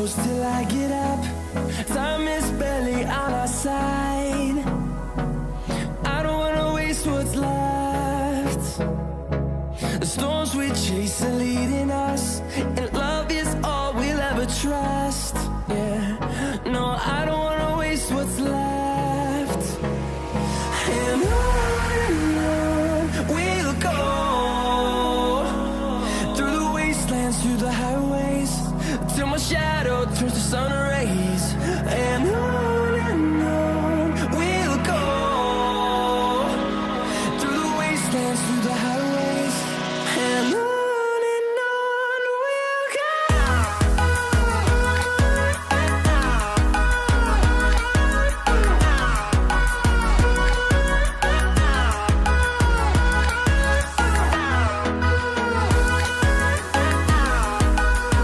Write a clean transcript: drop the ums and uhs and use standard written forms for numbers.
close till I get up. Time is barely on our side. I don't wanna waste what's left. The storms we chase are leading us